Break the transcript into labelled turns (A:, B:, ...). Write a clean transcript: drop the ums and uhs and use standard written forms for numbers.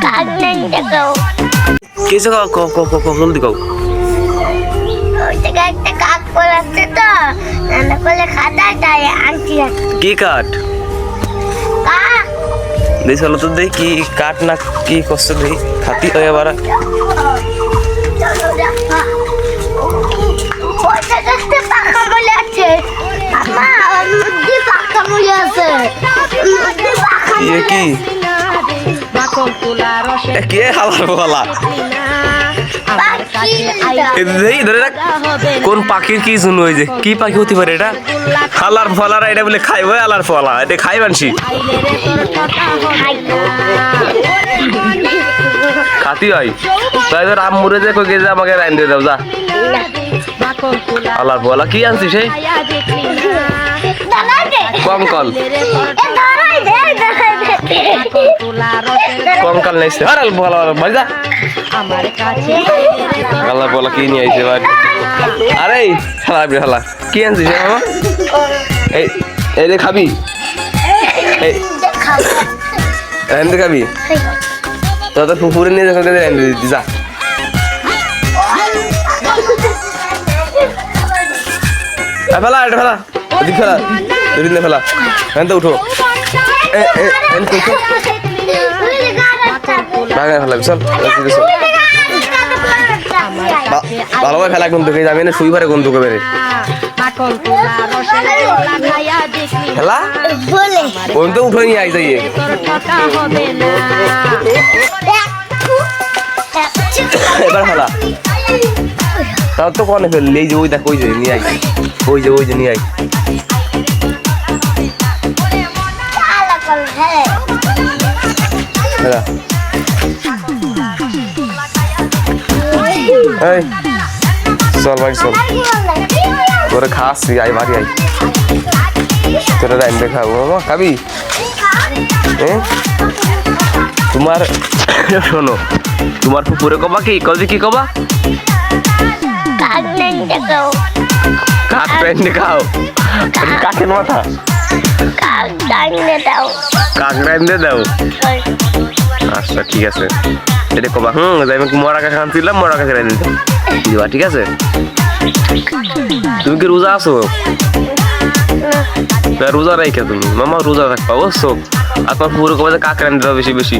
A: কাক নাই দেখাও
B: কিছু জলদি কও
A: ওই থেকে একটা কাক পড়াচ্ছে তো রান্না করলে খাতা তাই আনছি
B: কি কাঠ
A: কাক
B: দেই চলো তো দেই কি কাঠ না কি কষ্ট দেই খাতি হয় আবার
A: চলো দেখা ওই থেকে একটা পাখা বলে আছে আমা মুদ্দি পাখা বলে আছে মুদ্দি পাখা
B: ইয়ে কি কে হালার বলা এই ধরে রাখ কোন পাখির কি শুনো ওই যে কি পাখি হতে পারে এটা হালার ফলারা এটা বলে খাইব হালার ফলা এটা খাই মানসি খাতি হয় তাই ধর আম মুড়ে যে কই গেছে আমাকে রাইন দিয়ে দাও যা হালার ফলা কি আনছিস সেই কঙ্কল কঙ্কাল নেই হারাল বলা ভাই যা হালার ফলা কি নিয়ে আইছে ভাই আরে হালা আপনি হালা কি আনছিস মামা এই এই রে খাবি এই এনে খাবি তোদের পুকুরে নিয়ে যখন এনে দিদি যা ফেলা এটা ফেলা ওদিক ফেলা দুদিন ফেলা এখান উঠো ফেলা চল ভালোভাবে ফেলা কোন দিকে যাবি না শুই পারে কোন দিকে বেড়ে খেলা কোন তো উঠে নিয়ে আই যাইয়ে এবার খেলা তাও তো কনে ফেললি এই যে ওই দেখ ওই যে নিয়ে আই ওই যে নিয়ে আই এই চল ভাই চল তোরে খাসি আই বাড়ি আই তোরা রাইন দেখাবো মামা খাবি তোমার শোনো তোমার পুকুরে কবা কি কবে কি কবা
A: কাক নাই দেখাও
B: কাক রাইন দেখাও কাকের মাথা
A: কাক ডাইনে দাও
B: কাক রাইন দে দাও আচ্ছা ঠিক আছে এটা কবা যাইবে মরা কাছে আনছিলাম মরা কাছে রাইন দিবা ঠিক আছে তুমি কি রোজা আছো রোজা রাইখা তুমি মামা রোজা থাকবা বুঝছো আর তোমার পুরো কবে কাক রাইন দিবা বেশি বেশি